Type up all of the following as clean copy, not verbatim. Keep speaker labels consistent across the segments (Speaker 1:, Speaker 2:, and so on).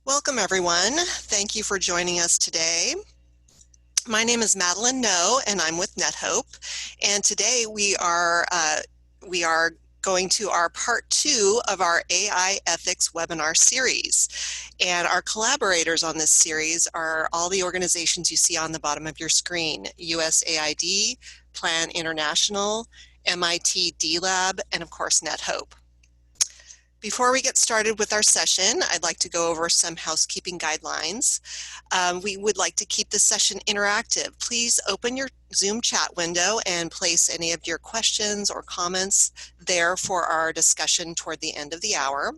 Speaker 1: Welcome everyone. Thank you for joining us today. My name is Madeline No and I'm with NetHope, and today we are going to our part 2 of our AI ethics webinar series. And our collaborators on this series are all the organizations you see on the bottom of your screen: USAID, Plan International, MIT D-Lab, and of course NetHope. Before we get started with our session, I'd like to go over some housekeeping guidelines. We would like to keep the session interactive. Please open your Zoom chat window and place any of your questions or comments there for our discussion toward the end of the hour.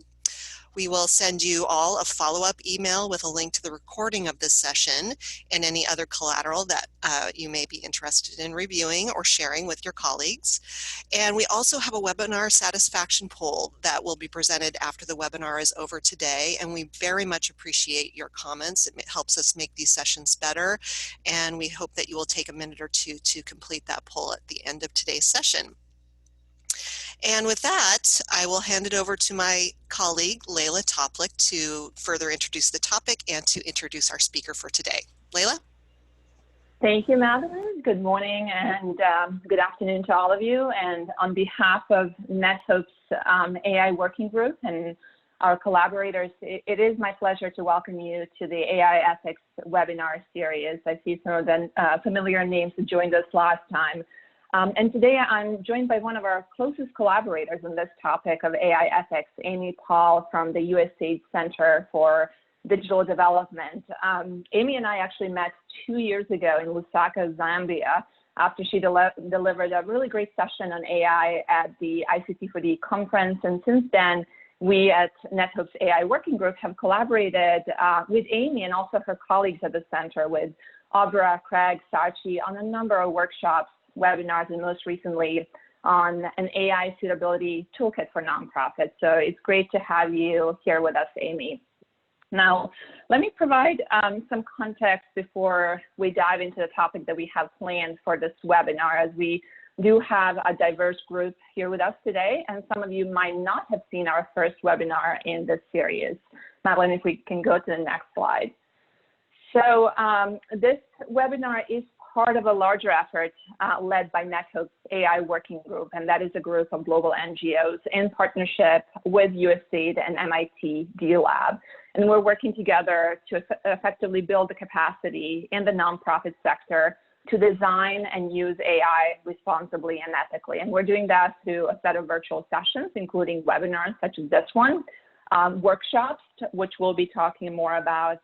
Speaker 1: We will send you all a follow-up email with a link to the recording of this session and any other collateral that you may be interested in reviewing or sharing with your colleagues. And we also have a webinar satisfaction poll that will be presented after the webinar is over today, and we very much appreciate your comments. It helps us make these sessions better, and we hope that you will take a minute or two to complete that poll at the end of today's session. And with that, I will hand it over to my colleague, Layla Toplik, to further introduce the topic and to introduce our speaker for today. Layla?
Speaker 2: Thank you, Madeline. Good morning and good afternoon to all of you. And on behalf of NetHope's AI Working Group and our collaborators, it is my pleasure to welcome you to the AI Ethics webinar series. I see some of the familiar names who joined us last time. And today I'm joined by one of our closest collaborators on this topic of AI ethics, Amy Paul from the USAID Center for Digital Development. Amy and I actually met 2 years ago in Lusaka, Zambia, after she delivered a really great session on AI at the ICT4D conference. And since then, we at NetHope's AI Working Group have collaborated with Amy and also her colleagues at the center, with Abra, Craig, Sachi, on a number of workshops, webinars, and most recently on an AI suitability toolkit for nonprofits. So it's great to have you here with us, Amy. Now, let me provide some context before we dive into the topic that we have planned for this webinar, as we do have a diverse group here with us today, and some of you might not have seen our first webinar in this series. Madeline, if we can go to the next slide. So this webinar is part of a larger effort led by NetHope's AI Working Group, and that is a group of global NGOs in partnership with USAID and MIT D-Lab. And we're working together to effectively build the capacity in the nonprofit sector to design and use AI responsibly and ethically. And we're doing that through a set of virtual sessions, including webinars such as this one, workshops, which we'll be talking more about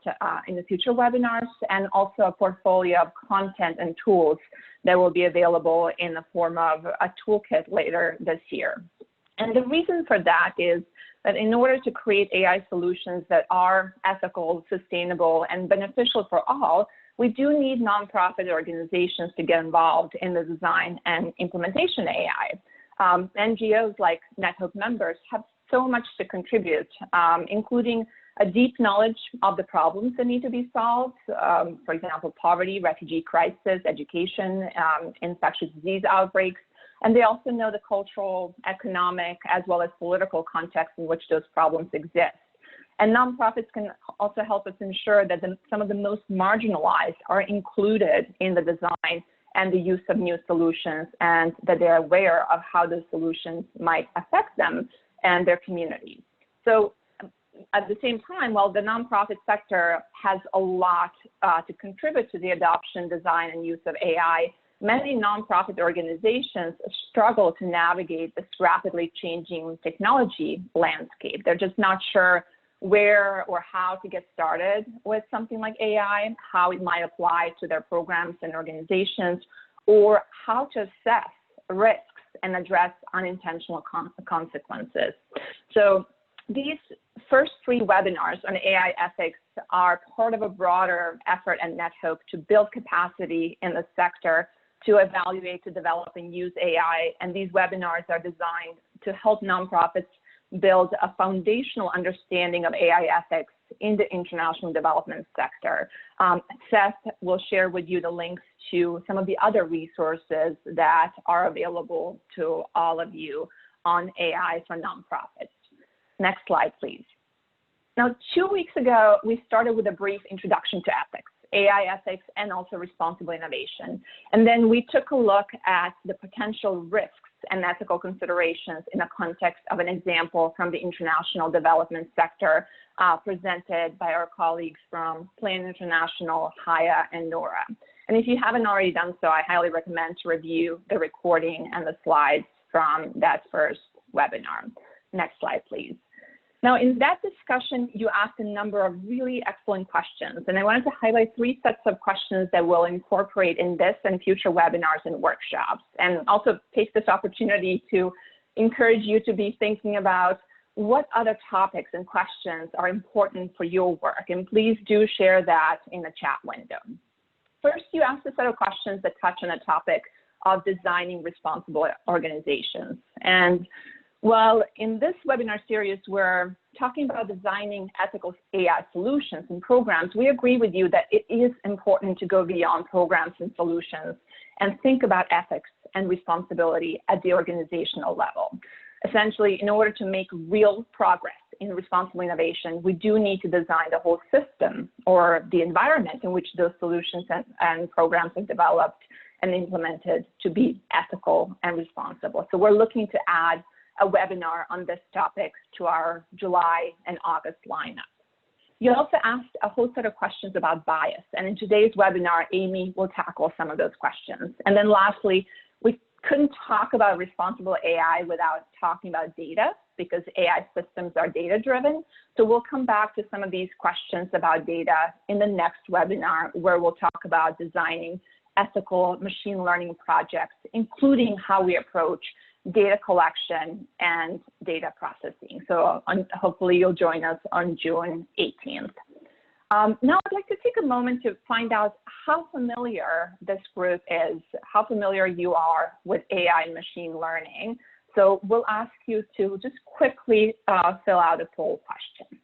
Speaker 2: in the future webinars, and also a portfolio of content and tools that will be available in the form of a toolkit later this year. And the reason for that is that in order to create AI solutions that are ethical, sustainable, and beneficial for all, we do need nonprofit organizations to get involved in the design and implementation of AI. NGOs like NetHope members have so much to contribute, including a deep knowledge of the problems that need to be solved, for example, poverty, refugee crisis, education, infectious disease outbreaks, and they also know the cultural, economic, as well as political context in which those problems exist. And nonprofits can also help us ensure that some of the most marginalized are included in the design and the use of new solutions, and that they're aware of how those solutions might affect them and their communities. So at the same time, while the nonprofit sector has a lot to contribute to the adoption, design, and use of AI, many nonprofit organizations struggle to navigate this rapidly changing technology landscape. They're just not sure where or how to get started with something like AI, how it might apply to their programs and organizations, or how to assess risks and address unintentional consequences. So these first 3 webinars on AI ethics are part of a broader effort at NetHope to build capacity in the sector to evaluate, to develop, and use AI. And these webinars are designed to help nonprofits build a foundational understanding of AI ethics in the international development sector. Seth will share with you the links to some of the other resources that are available to all of you on AI for nonprofits. Next slide, please. Now, 2 weeks ago, we started with a brief introduction to ethics, AI ethics, and also responsible innovation. And then we took a look at the potential risks and ethical considerations in the context of an example from the international development sector presented by our colleagues from Plan International, HIA, and NORA. And if you haven't already done so, I highly recommend to review the recording and the slides from that first webinar. Next slide, please. Now, in that discussion, you asked a number of really excellent questions, and I wanted to highlight 3 sets of questions that we'll incorporate in this and future webinars and workshops, and also take this opportunity to encourage you to be thinking about what other topics and questions are important for your work, and please do share that in the chat window. First, you asked a set of questions that touch on the topic of designing responsible organizations. And well, in this webinar series, we're talking about designing ethical AI solutions and programs. We agree with you that it is important to go beyond programs and solutions and think about ethics and responsibility at the organizational level. Essentially, in order to make real progress in responsible innovation, we do need to design the whole system or the environment in which those solutions and programs are developed and implemented to be ethical and responsible. So we're looking to add a webinar on this topic to our July and August lineup. You also asked a whole set of questions about bias, and in today's webinar, Amy will tackle some of those questions. And then lastly, we couldn't talk about responsible AI without talking about data, because AI systems are data-driven. So we'll come back to some of these questions about data in the next webinar, where we'll talk about designing ethical machine learning projects, including how we approach data collection and data processing. So hopefully you'll join us on June 18th. Now I'd like to take a moment to find out how familiar this group is, how familiar you are with AI and machine learning. So we'll ask you to just quickly fill out a poll question.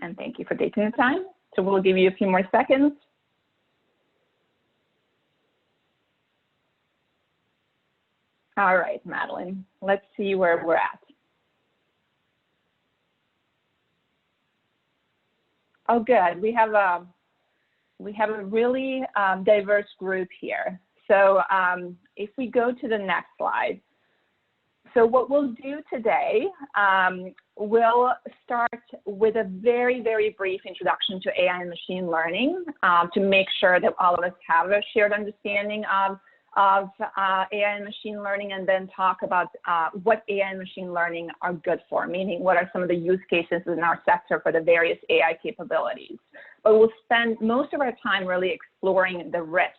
Speaker 2: And thank you for taking the time. So we'll give you a few more seconds. All right, Madeline, let's see where we're at. Oh, good. We have a really diverse group here. So if we go to the next slide. So what we'll do today, we'll start with a very, very brief introduction to AI and machine learning to make sure that all of us have a shared understanding of AI and machine learning, and then talk about what AI and machine learning are good for, meaning what are some of the use cases in our sector for the various AI capabilities. But we'll spend most of our time really exploring the risks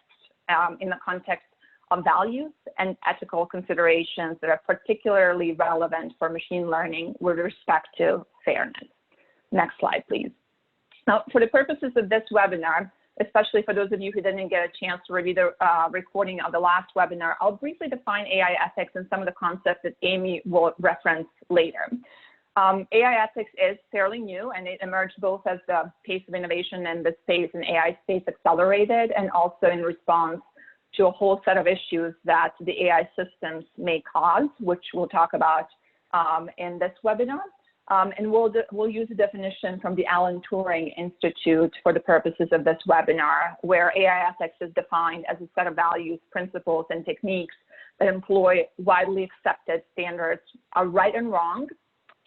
Speaker 2: in the context of values and ethical considerations that are particularly relevant for machine learning with respect to fairness. Next slide, please. Now, for the purposes of this webinar, especially for those of you who didn't get a chance to review the recording of the last webinar, I'll briefly define AI ethics and some of the concepts that Amy will reference later. AI ethics is fairly new, and it emerged both as the pace of innovation in the space and AI space accelerated, and also in response to a whole set of issues that the AI systems may cause, which we'll talk about in this webinar. And we'll use a definition from the Alan Turing Institute for the purposes of this webinar, where AI ethics is defined as a set of values, principles, and techniques that employ widely accepted standards of right and wrong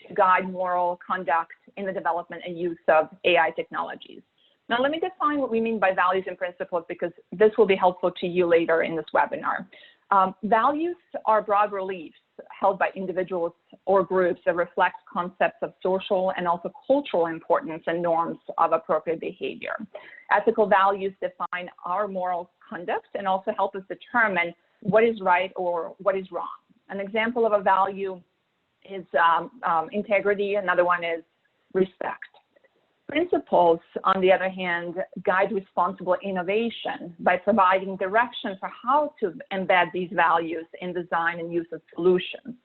Speaker 2: to guide moral conduct in the development and use of AI technologies. Now, let me define what we mean by values and principles, because this will be helpful to you later in this webinar. Values are broad beliefs held by individuals or groups that reflect concepts of social and also cultural importance and norms of appropriate behavior. Ethical values define our moral conduct and also help us determine what is right or what is wrong. An example of a value is integrity. Another one is respect. Principles, on the other hand, guide responsible innovation by providing direction for how to embed these values in design and use of solutions.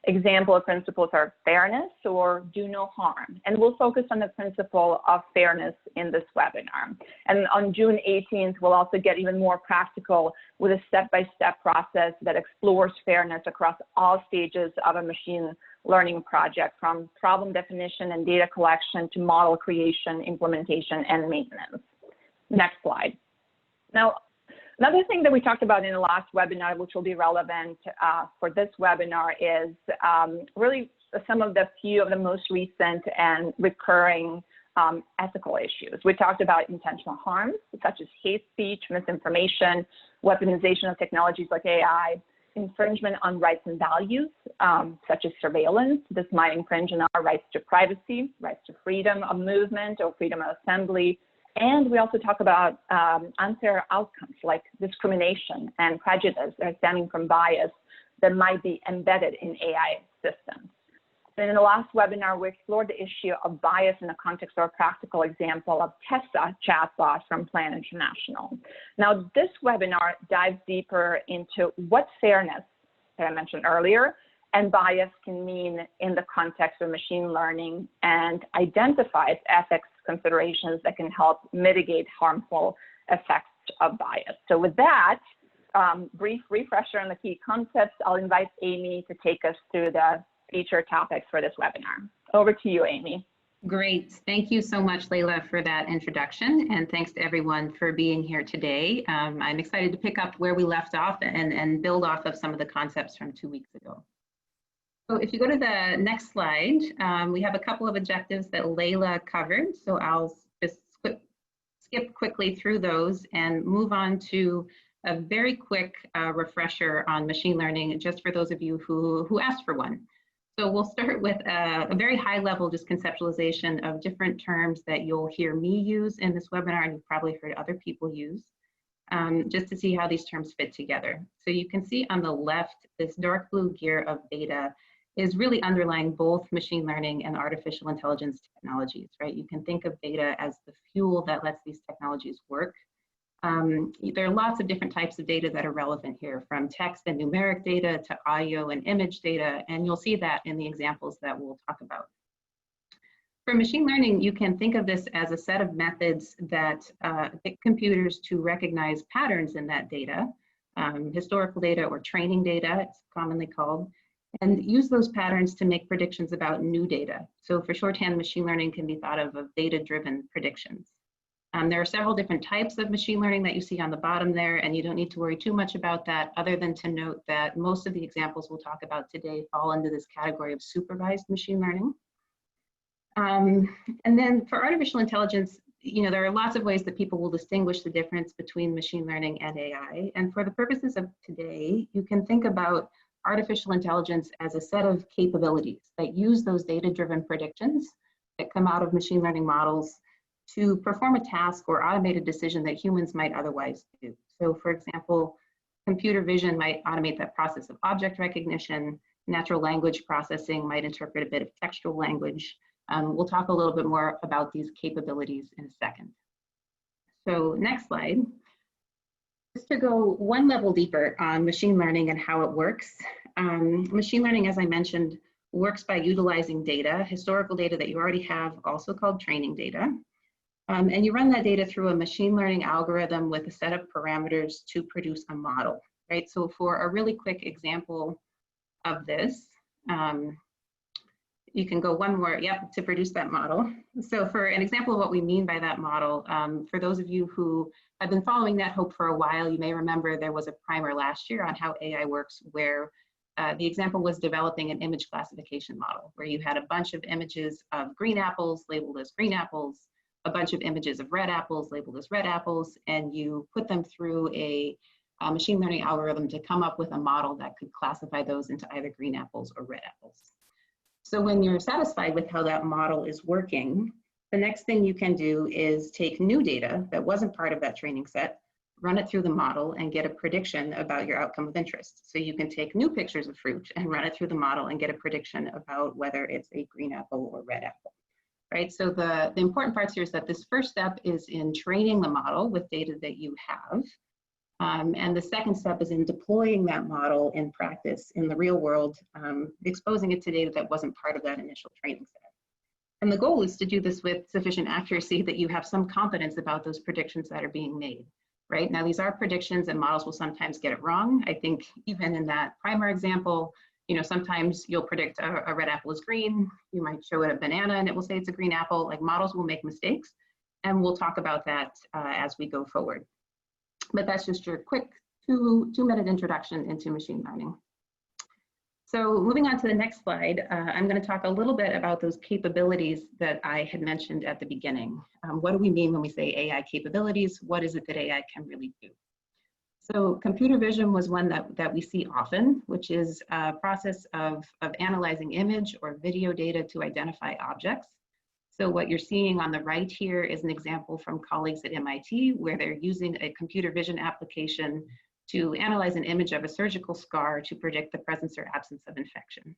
Speaker 2: Example of principles are fairness or do no harm. And we'll focus on the principle of fairness in this webinar. And on June 18th, we'll also get even more practical with a step-by-step process that explores fairness across all stages of a machine learning project, from problem definition and data collection to model creation, implementation, and maintenance. Next slide. Now, another thing that we talked about in the last webinar, which will be relevant for this webinar, is really some of the few of the most recent and recurring ethical issues. We talked about intentional harms, such as hate speech, misinformation, weaponization of technologies like AI, infringement on rights and values, such as surveillance. This might infringe on our rights to privacy, rights to freedom of movement or freedom of assembly. And we also talk about unfair outcomes like discrimination and prejudice that are stemming from bias that might be embedded in AI systems. And in the last webinar, we explored the issue of bias in the context of a practical example of Tessa chatbot from Plan International. Now, this webinar dives deeper into what fairness that I mentioned earlier and bias can mean in the context of machine learning, and identifies ethics considerations that can help mitigate harmful effects of bias. So with that, brief refresher on the key concepts, I'll invite Amy to take us through the feature topics for this webinar. Over to you, Amy.
Speaker 3: Great. Thank you so much, Layla, for that introduction. And thanks to everyone for being here today. I'm excited to pick up where we left off and build off of some of the concepts from 2 weeks ago. So if you go to the next slide, we have a couple of objectives that Layla covered. So I'll just skip quickly through those and move on to a very quick refresher on machine learning, just for those of you who asked for one. So we'll start with a very high level just conceptualization of different terms that you'll hear me use in this webinar, and you've probably heard other people use, just to see how these terms fit together. So you can see on the left, this dark blue gear of data is really underlying both machine learning and artificial intelligence technologies, right? You can think of data as the fuel that lets these technologies work. There are lots of different types of data that are relevant here, from text and numeric data to audio and image data, and you'll see that in the examples that we'll talk about. For machine learning, you can think of this as a set of methods that get computers to recognize patterns in that data, historical data or training data, it's commonly called, and use those patterns to make predictions about new data. So for shorthand, machine learning can be thought of data-driven predictions. There are several different types of machine learning that you see on the bottom there, and you don't need to worry too much about that, other than to note that most of the examples we'll talk about today fall into this category of supervised machine learning. And then for artificial intelligence, there are lots of ways that people will distinguish the difference between machine learning and AI. And for the purposes of today, you can think about artificial intelligence as a set of capabilities that use those data-driven predictions that come out of machine learning models to perform a task or automate a decision that humans might otherwise do. So for example, computer vision might automate that process of object recognition. Natural language processing might interpret a bit of textual language. We'll talk a little bit more about these capabilities in a second. So next slide. Just to go one level deeper on machine learning and how it works. Machine learning, as I mentioned, works by utilizing data, historical data that you already have, also called training data. And you run that data through a machine learning algorithm with a set of parameters to produce a model, right? So for a really quick example of this, you can go one more, yep, to produce that model. So for an example of what we mean by that model, for those of you who have been following NetHope for a while, you may remember there was a primer last year on how AI works, where the example was developing an image classification model, where you had a bunch of images of green apples labeled as green apples, a bunch of images of red apples labeled as red apples, and you put them through a machine learning algorithm to come up with a model that could classify those into either green apples or red apples. So when you're satisfied with how that model is working, the next thing you can do is take new data that wasn't part of that training set, run it through the model, and get a prediction about your outcome of interest. So you can take new pictures of fruit and run it through the model and get a prediction about whether it's a green apple or red apple. Right, so the important parts here is that this first step is in training the model with data that you have. And the second step is in deploying that model in practice in the real world, exposing it to data that wasn't part of that initial training set. And the goal is to do this with sufficient accuracy that you have some confidence about those predictions that are being made, right? Now, these are predictions and models will sometimes get it wrong. I think even in that primer example, you know, sometimes you'll predict a red apple is green. You might show it a banana and it will say it's a green apple. Like, models will make mistakes, and we'll talk about that as we go forward. But that's just your quick two-minute introduction into machine learning. So moving on to the next slide, I'm going to talk a little bit about those capabilities that I had mentioned at the beginning. What do we mean when we say AI capabilities? What is it that AI can really do? So computer vision was one that we see often, which is a process of analyzing image or video data to identify objects. So what you're seeing on the right here is an example from colleagues at MIT, where they're using a computer vision application to analyze an image of a surgical scar to predict the presence or absence of infection.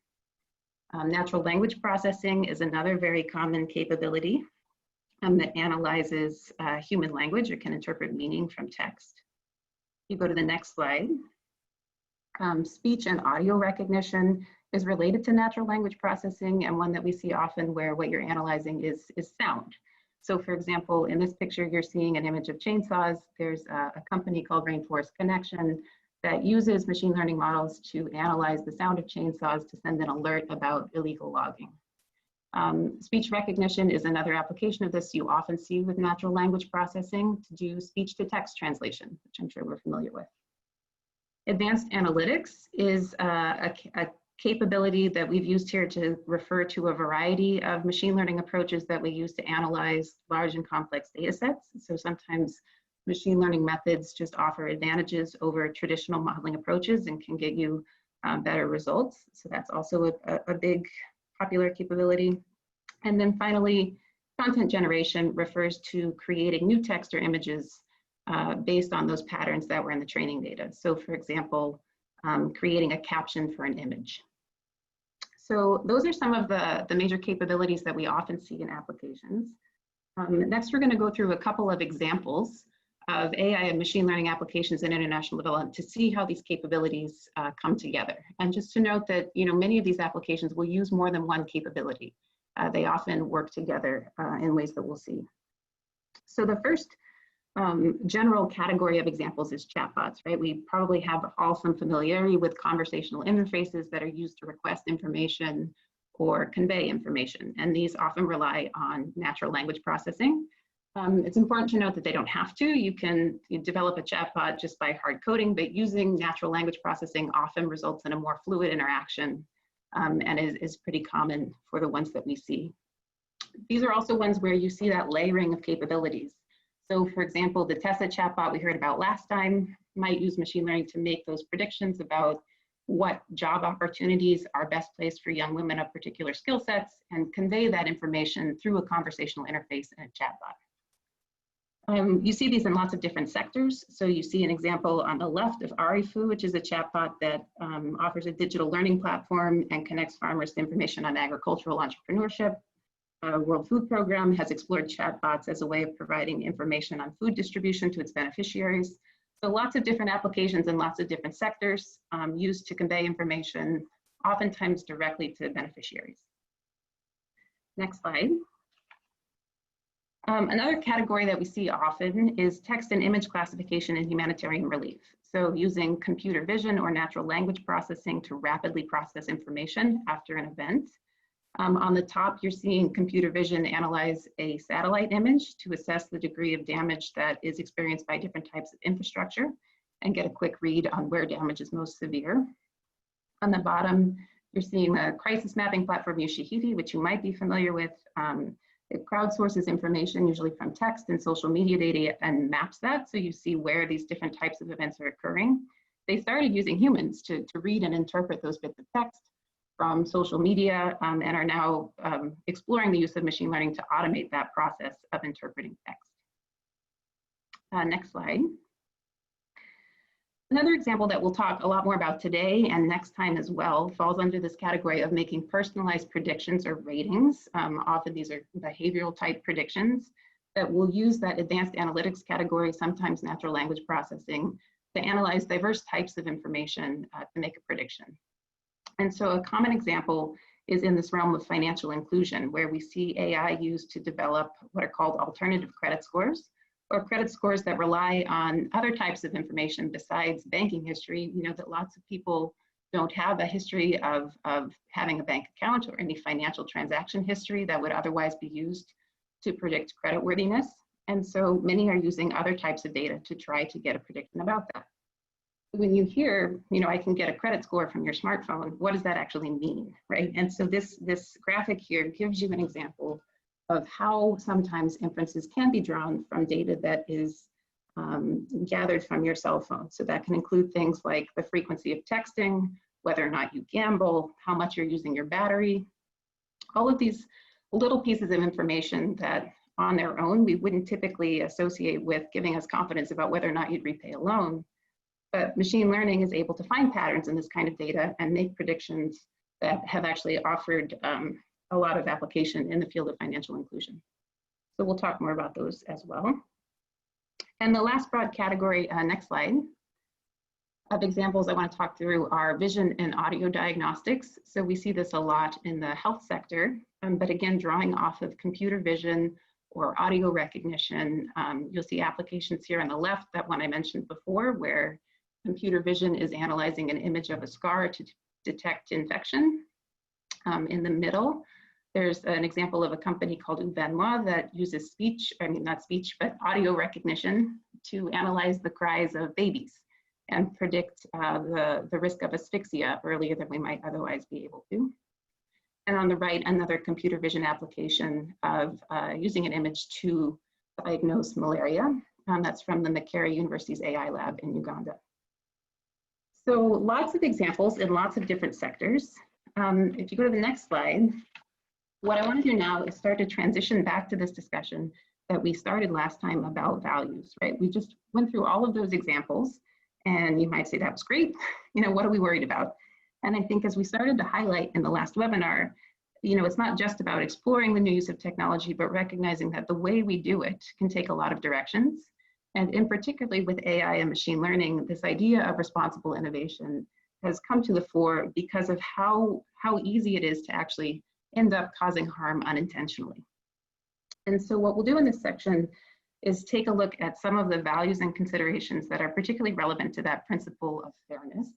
Speaker 3: Natural language processing is another very common capability that analyzes human language or can interpret meaning from text. You go to the next slide. Speech and audio recognition is related to natural language processing, and one that we see often where what you're analyzing is sound. So for example, in this picture, you're seeing an image of chainsaws. There's a company called Rainforest Connection that uses machine learning models to analyze the sound of chainsaws to send an alert about illegal logging. Speech recognition is another application of this you often see with natural language processing to do speech-to-text translation, which I'm sure we're familiar with. Advanced analytics is a capability that we've used here to refer to a variety of machine learning approaches that we use to analyze large and complex data sets. So sometimes machine learning methods just offer advantages over traditional modeling approaches and can get you better results. So that's also a big popular capability. And then finally, content generation refers to creating new text or images based on those patterns that were in the training data. So for example, creating a caption for an image. So those are some of the major capabilities that we often see in applications. Next, we're going to go through a couple of examples of AI and machine learning applications in international development to see how these capabilities come together. And just to note that, you know, many of these applications will use more than one capability. They often work together in ways that we'll see. So the first general category of examples is chatbots, right? We probably have all some familiarity with conversational interfaces that are used to request information or convey information. And these often rely on natural language processing. It's important to note that they don't have to. You can develop a chatbot just by hard coding, but using natural language processing often results in a more fluid interaction and is pretty common for the ones that we see. These are also ones where you see that layering of capabilities. So for example, the Tessa chatbot we heard about last time might use machine learning to make those predictions about what job opportunities are best placed for young women of particular skill sets and convey that information through a conversational interface in a chatbot. You see these in lots of different sectors. So you see an example on the left of Arifu, which is a chatbot that offers a digital learning platform and connects farmers to information on agricultural entrepreneurship. World Food Program has explored chatbots as a way of providing information on food distribution to its beneficiaries. So lots of different applications in lots of different sectors used to convey information, oftentimes directly to beneficiaries. Next slide. Another category that we see often is text and image classification and humanitarian relief. So using computer vision or natural language processing to rapidly process information after an event. On the top, you're seeing computer vision analyze a satellite image to assess the degree of damage that is experienced by different types of infrastructure and get a quick read on where damage is most severe. On the bottom, you're seeing a crisis mapping platform, Ushahidi, which you might be familiar with. It crowdsources information, usually from text and social media data, and maps that so you see where these different types of events are occurring. They started using humans to read and interpret those bits of text from social media and are now exploring the use of machine learning to automate that process of interpreting text. Next slide. Another example that we'll talk a lot more about today and next time as well falls under this category of making personalized predictions or ratings. Often these are behavioral type predictions that will use that advanced analytics category, sometimes natural language processing, to analyze diverse types of information to make a prediction. And so a common example is in this realm of financial inclusion, where we see AI used to develop what are called alternative credit scores, or credit scores that rely on other types of information besides banking history. You know that lots of people don't have a history of having a bank account or any financial transaction history that would otherwise be used to predict creditworthiness. And so many are using other types of data to try to get a prediction about that. When you hear, you know, I can get a credit score from your smartphone, what does that actually mean, right? And so this graphic here gives you an example of how sometimes inferences can be drawn from data that is gathered from your cell phone. So that can include things like the frequency of texting, whether or not you gamble, how much you're using your battery, all of these little pieces of information that on their own we wouldn't typically associate with giving us confidence about whether or not you'd repay a loan. But machine learning is able to find patterns in this kind of data and make predictions that have actually offered a lot of application in the field of financial inclusion. So we'll talk more about those as well. And the last broad category, next slide, of examples I want to talk through are vision and audio diagnostics. So we see this a lot in the health sector, but again, drawing off of computer vision or audio recognition. You'll see applications here on the left, that one I mentioned before, where computer vision is analyzing an image of a scar to detect infection. In the middle, there's an example of a company called Uvenwa that uses audio recognition to analyze the cries of babies and predict the risk of asphyxia earlier than we might otherwise be able to. And on the right, another computer vision application of using an image to diagnose malaria. That's from the Makerere University's AI lab in Uganda. So lots of examples in lots of different sectors. If you go to the next slide, what I want to do now is start to transition back to this discussion that we started last time about values, right? We just went through all of those examples, and you might say, that was great. You know, what are we worried about? And I think as we started to highlight in the last webinar, you know, it's not just about exploring the new use of technology, but recognizing that the way we do it can take a lot of directions. And in particularly with AI and machine learning, this idea of responsible innovation has come to the fore because of how easy it is to actually end up causing harm unintentionally. And so what we'll do in this section is take a look at some of the values and considerations that are particularly relevant to that principle of fairness.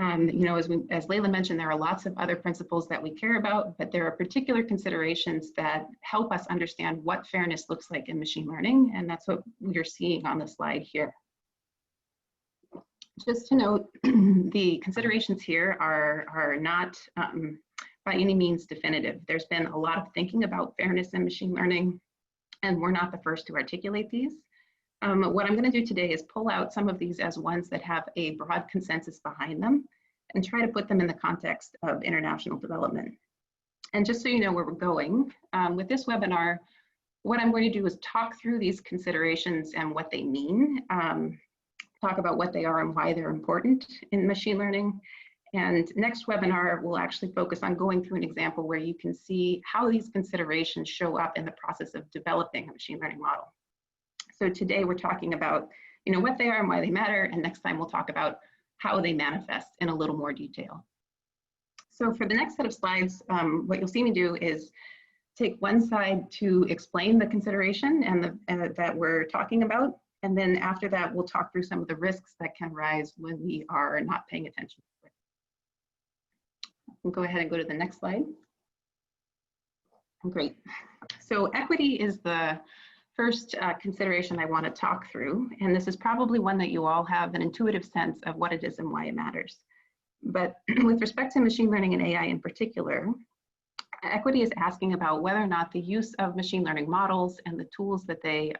Speaker 3: You know, as Leila mentioned, there are lots of other principles that we care about, but there are particular considerations that help us understand what fairness looks like in machine learning, and that's what you're seeing on the slide here. Just to note, the considerations here are not by any means definitive. There's been a lot of thinking about fairness in machine learning, and we're not the first to articulate these. What I'm going to do today is pull out some of these as ones that have a broad consensus behind them and try to put them in the context of international development. And just so you know where we're going, with this webinar, what I'm going to do is talk through these considerations and what they mean, talk about what they are and why they're important in machine learning. And next webinar, we'll actually focus on going through an example where you can see how these considerations show up in the process of developing a machine learning model. So today we're talking about, you know, what they are and why they matter, and next time we'll talk about how they manifest in a little more detail. So for the next set of slides, what you'll see me do is take one side to explain the consideration and that we're talking about, and then after that we'll talk through some of the risks that can rise when we are not paying attention to it. We'll go ahead and go to the next slide. Great. So equity is the first consideration I want to talk through, and this is probably one that you all have an intuitive sense of what it is and why it matters. But with respect to machine learning and AI in particular, equity is asking about whether or not the use of machine learning models and the tools that they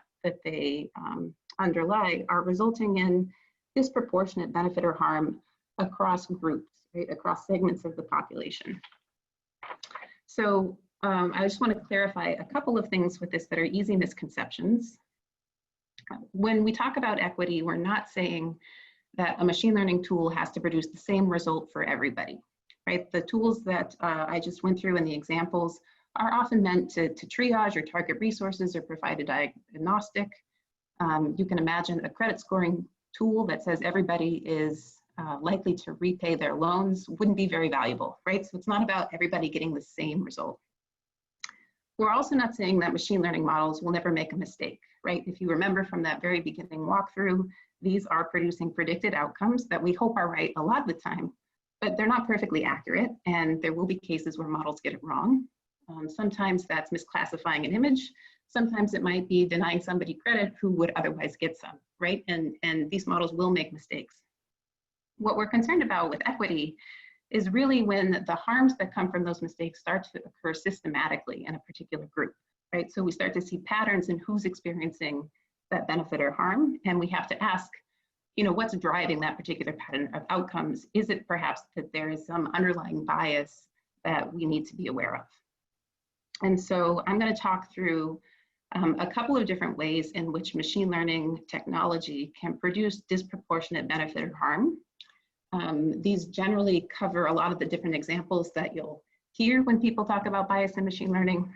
Speaker 3: underlie are resulting in disproportionate benefit or harm across groups, right, across segments of the population. So I just want to clarify a couple of things with this that are easy misconceptions. When we talk about equity, we're not saying that a machine learning tool has to produce the same result for everybody, right? The tools that I just went through in the examples are often meant to triage or target resources or provide a diagnostic. You can imagine a credit scoring tool that says everybody is likely to repay their loans wouldn't be very valuable, right? So it's not about everybody getting the same result. We're also not saying that machine learning models will never make a mistake, right? If you remember from that very beginning walkthrough, these are producing predicted outcomes that we hope are right a lot of the time, but they're not perfectly accurate, and there will be cases where models get it wrong. Sometimes that's misclassifying an image. Sometimes it might be denying somebody credit who would otherwise get some, right? And these models will make mistakes. What we're concerned about with equity is really when the harms that come from those mistakes start to occur systematically in a particular group, right? So we start to see patterns in who's experiencing that benefit or harm, and we have to ask, you know, what's driving that particular pattern of outcomes? Is it perhaps that there is some underlying bias that we need to be aware of? And so I'm going to talk through a couple of different ways in which machine learning technology can produce disproportionate benefit or harm. These generally cover a lot of the different examples that you'll hear when people talk about bias in machine learning,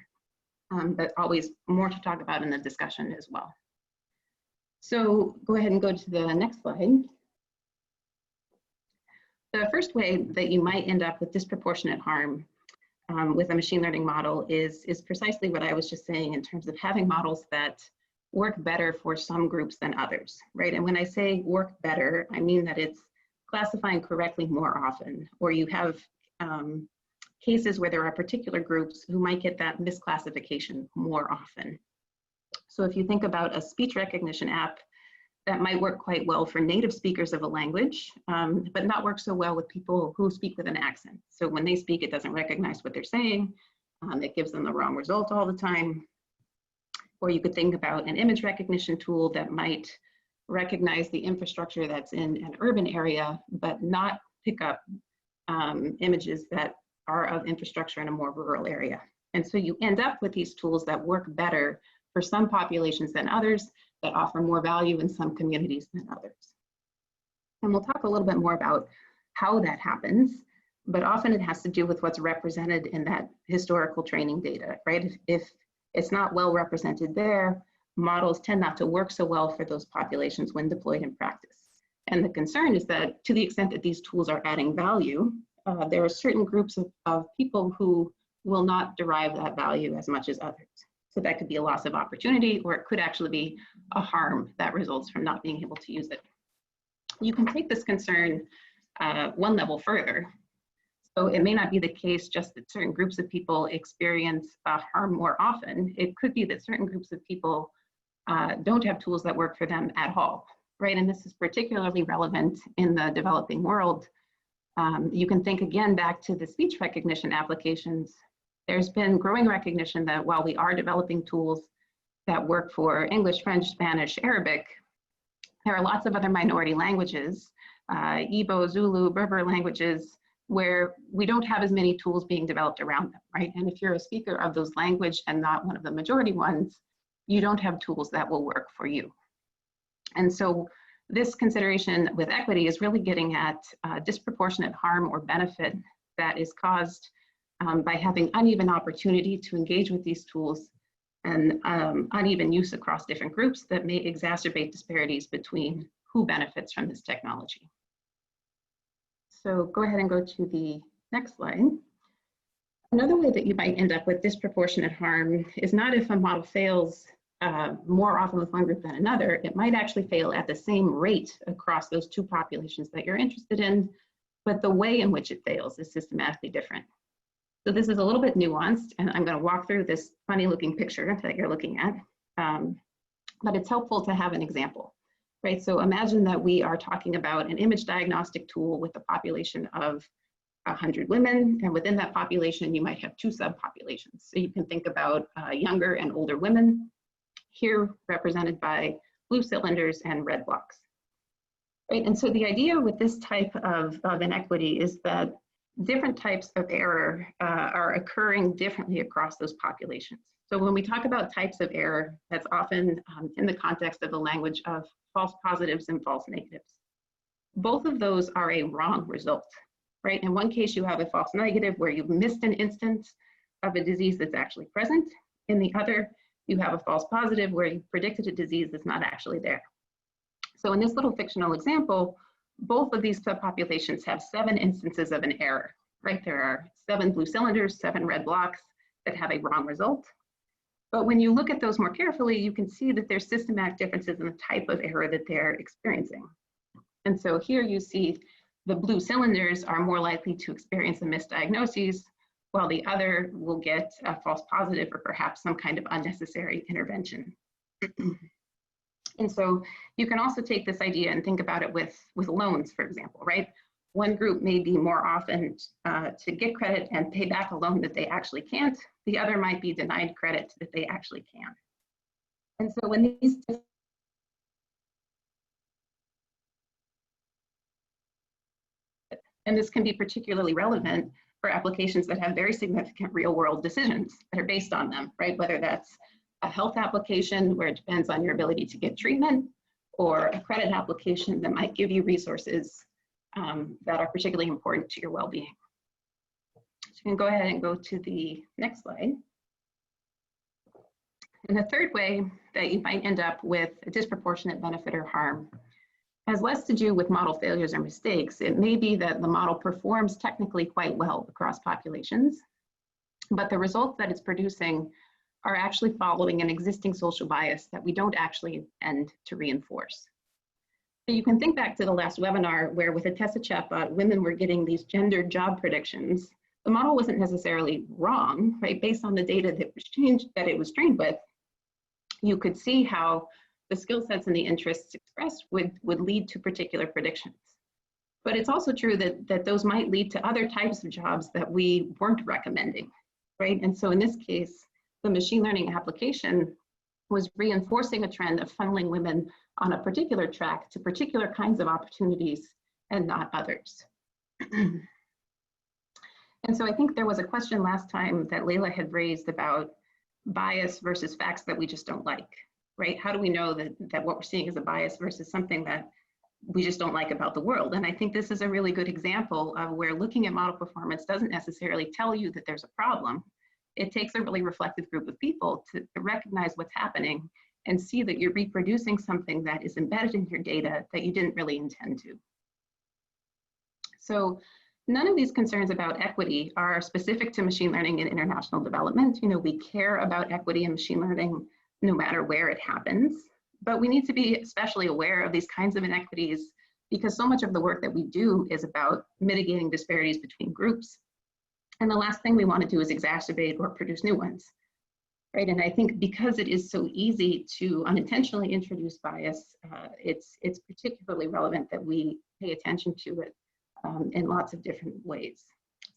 Speaker 3: but always more to talk about in the discussion as well. So go ahead and go to the next slide. The first way that you might end up with disproportionate harm with a machine learning model is precisely what I was just saying in terms of having models that work better for some groups than others, right? And when I say work better, I mean that it's classifying correctly more often, or you have cases where there are particular groups who might get that misclassification more often. So if you think about a speech recognition app, that might work quite well for native speakers of a language, but not work so well with people who speak with an accent. So when they speak, it doesn't recognize what they're saying. It gives them the wrong result all the time. Or you could think about an image recognition tool that might recognize the infrastructure that's in an urban area, but not pick up images that are of infrastructure in a more rural area. And so you end up with these tools that work better for some populations than others, that offer more value in some communities than others. And we'll talk a little bit more about how that happens, but often it has to do with what's represented in that historical training data, right? If it's not well represented there, models tend not to work so well for those populations when deployed in practice. And the concern is that to the extent that these tools are adding value, there are certain groups of people who will not derive that value as much as others. So that could be a loss of opportunity, or it could actually be a harm that results from not being able to use it. You can take this concern one level further. So it may not be the case just that certain groups of people experience harm more often. It could be that certain groups of people don't have tools that work for them at all, right? And this is particularly relevant in the developing world. You can think again back to the speech recognition applications. There's been growing recognition that while we are developing tools that work for English, French, Spanish, Arabic, there are lots of other minority languages, Igbo, Zulu, Berber languages, where we don't have as many tools being developed around them, right? And if you're a speaker of those languages and not one of the majority ones, you don't have tools that will work for you. And so this consideration with equity is really getting at disproportionate harm or benefit that is caused by having uneven opportunity to engage with these tools and uneven use across different groups that may exacerbate disparities between who benefits from this technology. So go ahead and go to the next slide. Another way that you might end up with disproportionate harm is not if a model fails more often with one group than another. It might actually fail at the same rate across those two populations that you're interested in, but the way in which it fails is systematically different. So this is a little bit nuanced, and I'm going to walk through this funny looking picture that you're looking at, but it's helpful to have an example, right? So imagine that we are talking about an image diagnostic tool with a population of 100 women, and within that population, you might have two subpopulations. So you can think about younger and older women, here represented by blue cylinders and red blocks, right? And so the idea with this type of inequity is that different types of error are occurring differently across those populations. So when we talk about types of error, that's often in the context of the language of false positives and false negatives. Both of those are a wrong result, right? In one case, you have a false negative where you've missed an instance of a disease that's actually present. In the other, you have a false positive where you predicted a disease that's not actually there. So in this little fictional example, both of these subpopulations have 7 instances of an error, right? There are 7 blue cylinders, 7 red blocks that have a wrong result. But when you look at those more carefully, you can see that there's systematic differences in the type of error that they're experiencing. And so here you see the blue cylinders are more likely to experience a misdiagnosis, while the other will get a false positive or perhaps some kind of unnecessary intervention. And so you can also take this idea and think about it with loans, for example, right? One group may be more often to get credit and pay back a loan that they actually can't. The other might be denied credit that they actually can. And so when these and this can be particularly relevant for applications that have very significant real-world decisions that are based on them, right? Whether that's a health application where it depends on your ability to get treatment, or a credit application that might give you resources that are particularly important to your well-being. So you can go ahead and go to the next slide. And the third way that you might end up with a disproportionate benefit or harm has less to do with model failures or mistakes. It may be that the model performs technically quite well across populations, but the results that it's producing are actually following an existing social bias that we don't actually intend to reinforce. So you can think back to the last webinar where with a Tessa chatbot, women were getting these gendered job predictions. The model wasn't necessarily wrong, right? Based on the data that it was trained with, you could see how the skill sets and the interests expressed would lead to particular predictions. But it's also true that those might lead to other types of jobs that we weren't recommending, right? And so in this case, the machine learning application was reinforcing a trend of funneling women on a particular track to particular kinds of opportunities and not others. And so I think there was a question last time that Layla had raised about bias versus facts that we just don't like, right? How do we know that what we're seeing is a bias versus something that we just don't like about the world? And I think this is a really good example of where looking at model performance doesn't necessarily tell you that there's a problem. It takes a really reflective group of people to recognize what's happening and see that you're reproducing something that is embedded in your data that you didn't really intend to. So none of these concerns about equity are specific to machine learning and international development. You know, we care about equity in machine learning no matter where it happens, but we need to be especially aware of these kinds of inequities because so much of the work that we do is about mitigating disparities between groups. And the last thing we want to do is exacerbate or produce new ones, right? And I think because it is so easy to unintentionally introduce bias, it's particularly relevant that we pay attention to it in lots of different ways.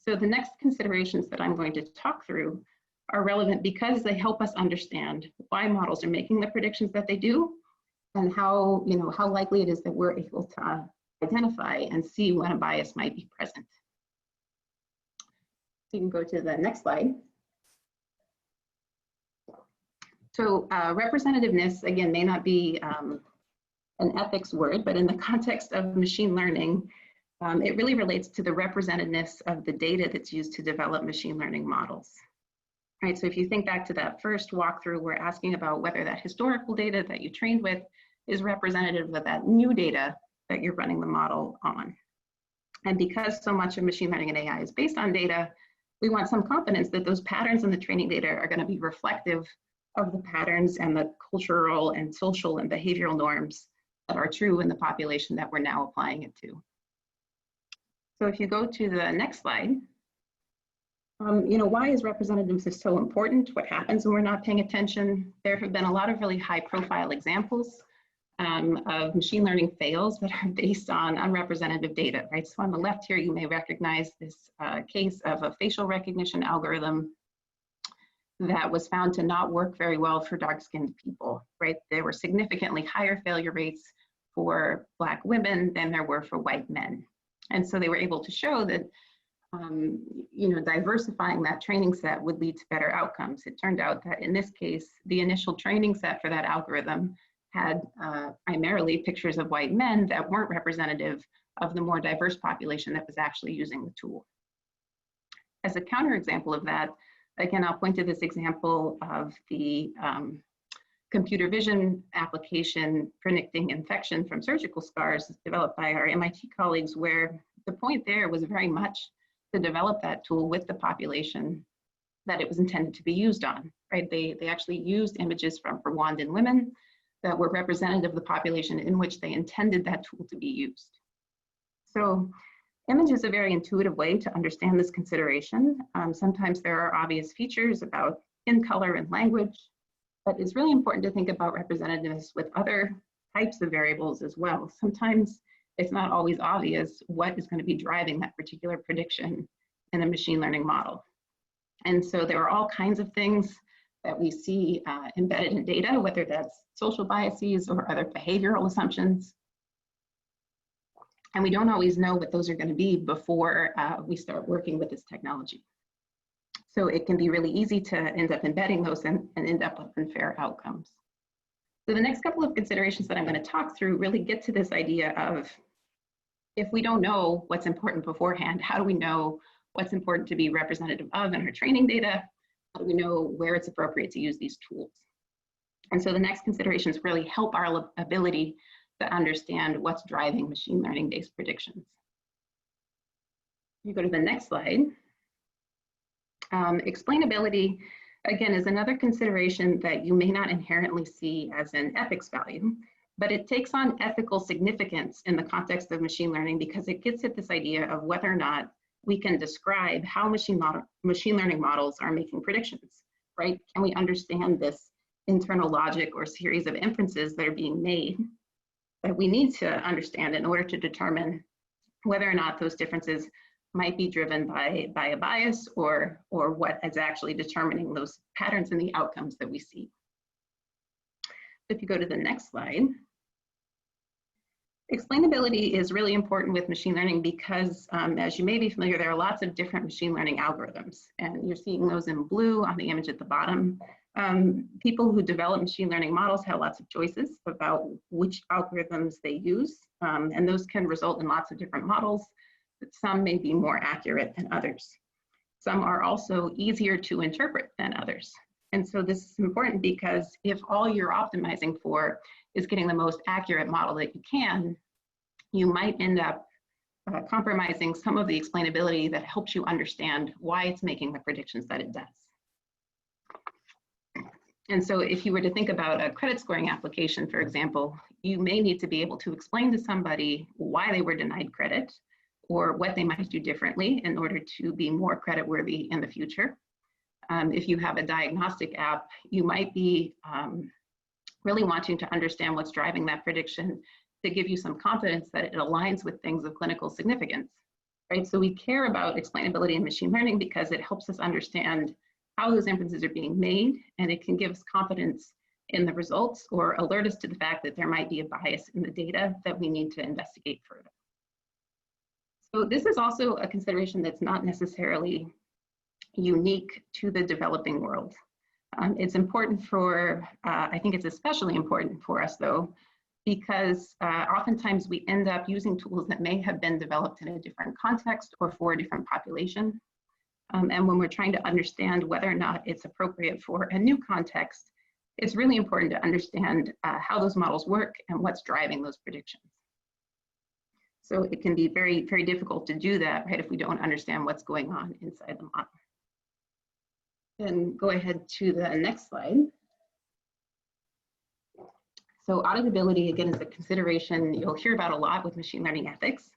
Speaker 3: So the next considerations that I'm going to talk through are relevant because they help us understand why models are making the predictions that they do and how likely it is that we're able to identify and see when a bias might be present. So you can go to the next slide. So representativeness, again, may not be an ethics word, but in the context of machine learning, it really relates to the representativeness of the data that's used to develop machine learning models. Right, so if you think back to that first walkthrough, we're asking about whether that historical data that you trained with is representative of that new data that you're running the model on. And because so much of machine learning and AI is based on data, we want some confidence that those patterns in the training data are going to be reflective of the patterns and the cultural and social and behavioral norms that are true in the population that we're now applying it to. So if you go to the next slide, why is representativeness so important? What happens when we're not paying attention? There have been a lot of really high-profile examples of machine learning fails that are based on unrepresentative data, right? So on the left here, you may recognize this case of a facial recognition algorithm that was found to not work very well for dark-skinned people, right? There were significantly higher failure rates for Black women than there were for white men. And so they were able to show that diversifying that training set would lead to better outcomes. It turned out that in this case, the initial training set for that algorithm had primarily pictures of white men that weren't representative of the more diverse population that was actually using the tool. As a counterexample of that, again, I'll point to this example of the computer vision application predicting infection from surgical scars developed by our MIT colleagues, where the point there was very much to develop that tool with the population that it was intended to be used on, right? They actually used images from Rwandan women that were representative of the population in which they intended that tool to be used. So image is a very intuitive way to understand this consideration. Sometimes there are obvious features about in color and language, but it's really important to think about representativeness with other types of variables as well. Sometimes it's not always obvious what is going to be driving that particular prediction in a machine learning model. And so there are all kinds of things that we see embedded in data, whether that's social biases or other behavioral assumptions. And we don't always know what those are going to be before we start working with this technology. So it can be really easy to end up embedding those and end up with unfair outcomes. So the next couple of considerations that I'm going to talk through really get to this idea of, if we don't know what's important beforehand, how do we know what's important to be representative of in our training data? How do we know where it's appropriate to use these tools? And so the next considerations really help our ability to understand what's driving machine learning-based predictions. You go to the next slide. Explainability, again, is another consideration that you may not inherently see as an ethics value, but it takes on ethical significance in the context of machine learning because it gets at this idea of whether or not we can describe how machine learning models are making predictions, right? Can we understand this internal logic or series of inferences that are being made that we need to understand in order to determine whether or not those differences might be driven by a bias or what is actually determining those patterns and the outcomes that we see. If you go to the next slide, explainability is really important with machine learning because, as you may be familiar, there are lots of different machine learning algorithms, and you're seeing those in blue on the image at the bottom. People who develop machine learning models have lots of choices about which algorithms they use, and those can result in lots of different models. But some may be more accurate than others. Some are also easier to interpret than others. And so this is important because if all you're optimizing for is getting the most accurate model that you can, you might end up compromising some of the explainability that helps you understand why it's making the predictions that it does. And so if you were to think about a credit scoring application, for example, you may need to be able to explain to somebody why they were denied credit or what they might do differently in order to be more creditworthy in the future. If you have a diagnostic app, you might be really wanting to understand what's driving that prediction to give you some confidence that it aligns with things of clinical significance, right? So we care about explainability in machine learning because it helps us understand how those inferences are being made, and it can give us confidence in the results or alert us to the fact that there might be a bias in the data that we need to investigate further. So this is also a consideration that's not necessarily unique to the developing world. It's important for, I think it's especially important for us though, because oftentimes we end up using tools that may have been developed in a different context or for a different population. And when we're trying to understand whether or not it's appropriate for a new context, it's really important to understand how those models work and what's driving those predictions. So it can be very, very difficult to do that, right, if we don't understand what's going on inside the model. Then go ahead to the next slide. So auditability, again, is a consideration you'll hear about a lot with machine learning ethics.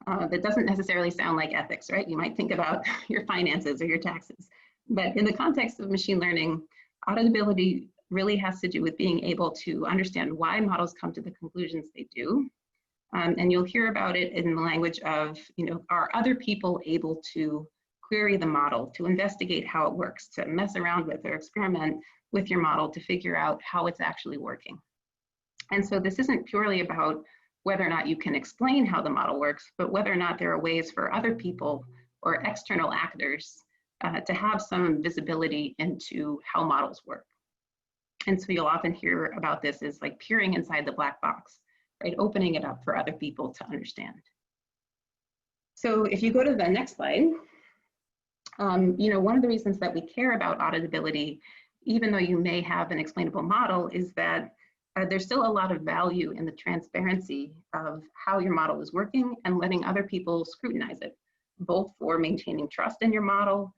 Speaker 3: That doesn't necessarily sound like ethics, right? You might think about your finances or your taxes. But in the context of machine learning, auditability really has to do with being able to understand why models come to the conclusions they do. And you'll hear about it in the language of, are other people able to query the model, to investigate how it works, to mess around with or experiment with your model to figure out how it's actually working. And so this isn't purely about whether or not you can explain how the model works, but whether or not there are ways for other people or external actors to have some visibility into how models work. And so you'll often hear about this as like peering inside the black box, right? Opening it up for other people to understand. So if you go to the next slide, one of the reasons that we care about auditability even though you may have an explainable model, is that there's still a lot of value in the transparency of how your model is working and letting other people scrutinize it, both for maintaining trust in your model,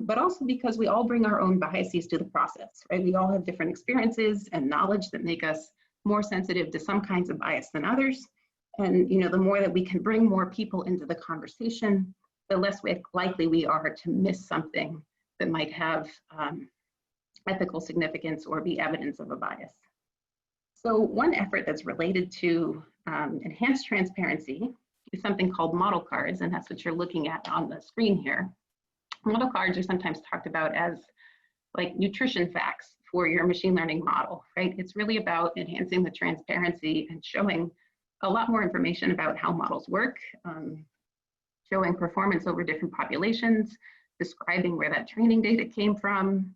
Speaker 3: but also because we all bring our own biases to the process, right? We all have different experiences and knowledge that make us more sensitive to some kinds of bias than others. And the more that we can bring more people into the conversation, the less likely we are to miss something that might have ethical significance or be evidence of a bias. So one effort that's related to enhanced transparency is something called model cards, and that's what you're looking at on the screen here. Model cards are sometimes talked about as like nutrition facts for your machine learning model, right? It's really about enhancing the transparency and showing a lot more information about how models work, showing performance over different populations, describing where that training data came from,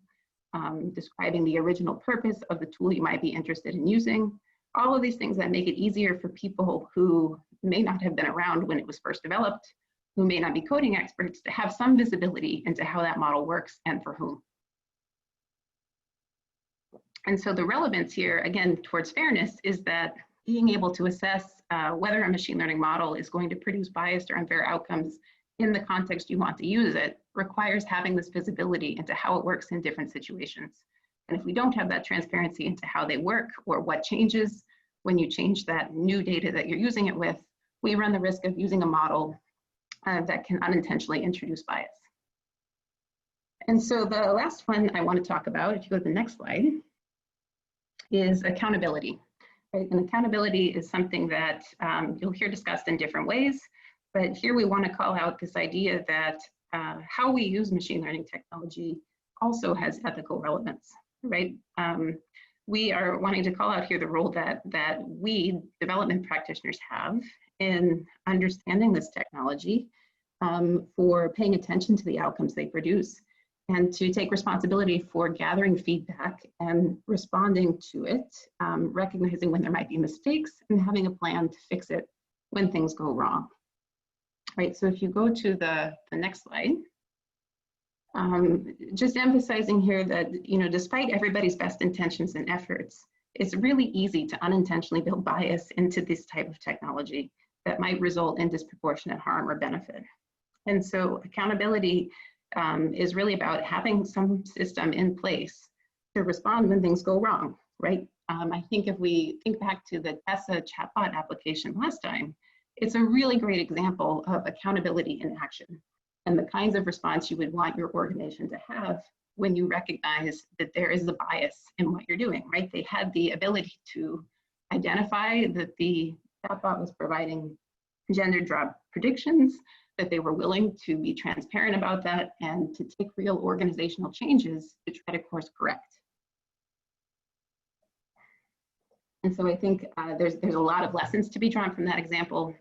Speaker 3: describing the original purpose of the tool you might be interested in using, all of these things that make it easier for people who may not have been around when it was first developed, who may not be coding experts, to have some visibility into how that model works and for whom. And so the relevance here, again, towards fairness, is that being able to assess whether a machine learning model is going to produce biased or unfair outcomes in the context you want to use it requires having this visibility into how it works in different situations. And if we don't have that transparency into how they work or what changes when you change that new data that you're using it with, we run the risk of using a model that can unintentionally introduce bias. And so the last one I want to talk about, if you go to the next slide, is accountability. Right? And accountability is something that you'll hear discussed in different ways, but here we want to call out this idea that how we use machine learning technology also has ethical relevance, right? We are wanting to call out here the role that we development practitioners have in understanding this technology, for paying attention to the outcomes they produce, and to take responsibility for gathering feedback and responding to it, recognizing when there might be mistakes and having a plan to fix it when things go wrong. Right, so if you go to the next slide, just emphasizing here that, despite everybody's best intentions and efforts, it's really easy to unintentionally build bias into this type of technology that might result in disproportionate harm or benefit. And so accountability is really about having some system in place to respond when things go wrong, right? I think if we think back to the Tessa chatbot application last time, it's a really great example of accountability in action and the kinds of response you would want your organization to have when you recognize that there is a bias in what you're doing, right? They had the ability to identify that the chatbot was providing gender job predictions, that they were willing to be transparent about that and to take real organizational changes to try to course correct. And so I think there's a lot of lessons to be drawn from that example,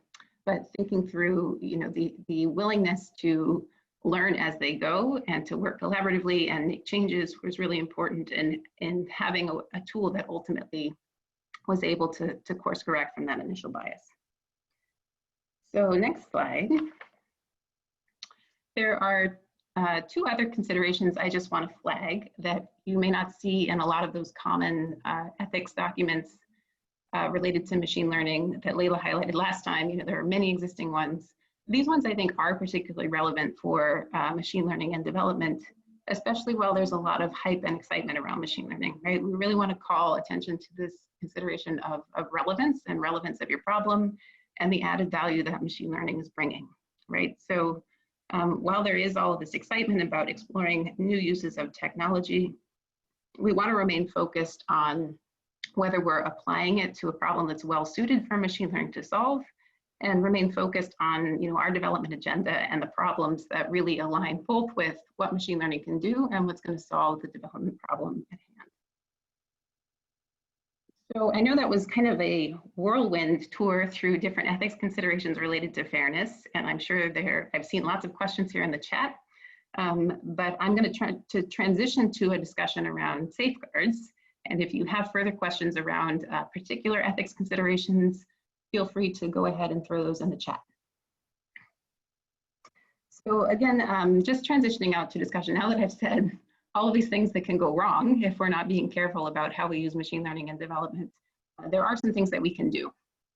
Speaker 3: but thinking through, the willingness to learn as they go and to work collaboratively and make changes was really important in having a tool that ultimately was able to course correct from that initial bias. So next slide. There are two other considerations I just want to flag that you may not see in a lot of those common ethics documents related to machine learning that Layla highlighted last time. There are many existing ones. These ones I think are particularly relevant for machine learning and development, especially while there's a lot of hype and excitement around machine learning, right? We really want to call attention to this consideration of relevance and relevance of your problem and the added value that machine learning is bringing, right? So while there is all of this excitement about exploring new uses of technology, we want to remain focused on whether we're applying it to a problem that's well suited for machine learning to solve, and remain focused on our development agenda and the problems that really align both with what machine learning can do and what's going to solve the development problem at hand. So I know that was kind of a whirlwind tour through different ethics considerations related to fairness, and I'm sure I've seen lots of questions here in the chat, but I'm going to try to transition to a discussion around safeguards. And if you have further questions around particular ethics considerations, feel free to go ahead and throw those in the chat. So again, just transitioning out to discussion, now that I've said all of these things that can go wrong if we're not being careful about how we use machine learning in development, there are some things that we can do.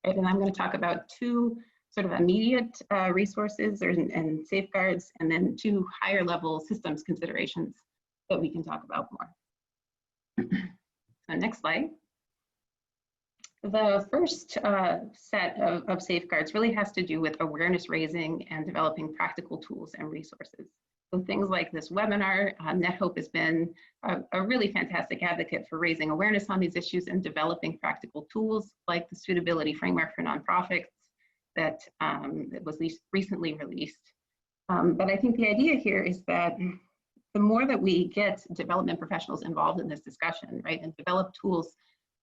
Speaker 3: Right? And I'm going to talk about two sort of immediate resources and safeguards, and then two higher level systems considerations that we can talk about more. So next slide. The first set of safeguards really has to do with awareness raising and developing practical tools and resources. So things like this webinar, NetHope has been a really fantastic advocate for raising awareness on these issues and developing practical tools like the suitability framework for nonprofits that was recently released. But I think the idea here is that the more that we get development professionals involved in this discussion, right, and develop tools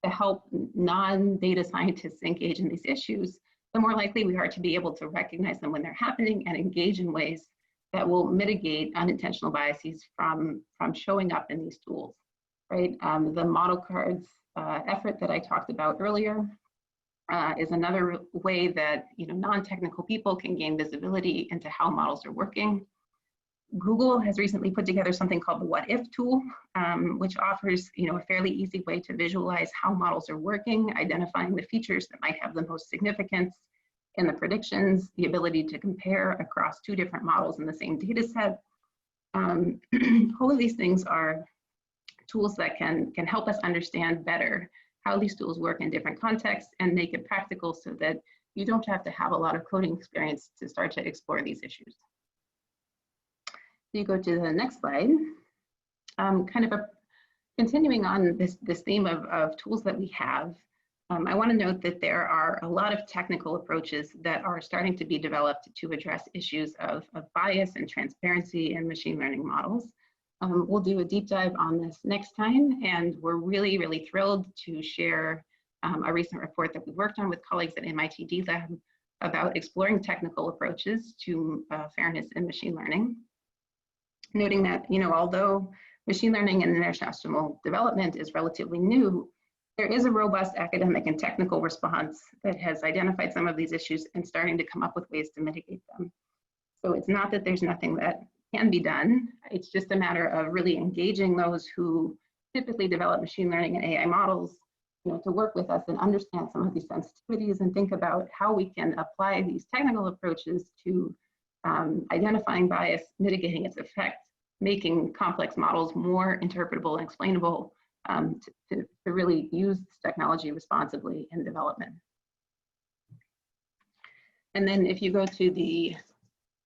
Speaker 3: to help non-data scientists engage in these issues, the more likely we are to be able to recognize them when they're happening and engage in ways that will mitigate unintentional biases from showing up in these tools, right? The model cards effort that I talked about earlier is another way that non-technical people can gain visibility into how models are working. Google has recently put together something called the What If tool, which offers a fairly easy way to visualize how models are working, identifying the features that might have the most significance in the predictions, the ability to compare across two different models in the same data set. All of these things are tools that can help us understand better how these tools work in different contexts and make it practical so that you don't have to have a lot of coding experience to start to explore these issues. You go to the next slide. Continuing on this theme of tools that we have, I want to note that there are a lot of technical approaches that are starting to be developed to address issues of bias and transparency in machine learning models. We'll do a deep dive on this next time, and we're really, really thrilled to share a recent report that we worked on with colleagues at MIT D-Lab about exploring technical approaches to fairness in machine learning. Noting that, although machine learning in international development is relatively new, there is a robust academic and technical response that has identified some of these issues and starting to come up with ways to mitigate them. So it's not that there's nothing that can be done. It's just a matter of really engaging those who typically develop machine learning and AI models, to work with us and understand some of these sensitivities and think about how we can apply these technical approaches to identifying bias, mitigating its effect, making complex models more interpretable and explainable, to really use this technology responsibly in development. And then if you go to the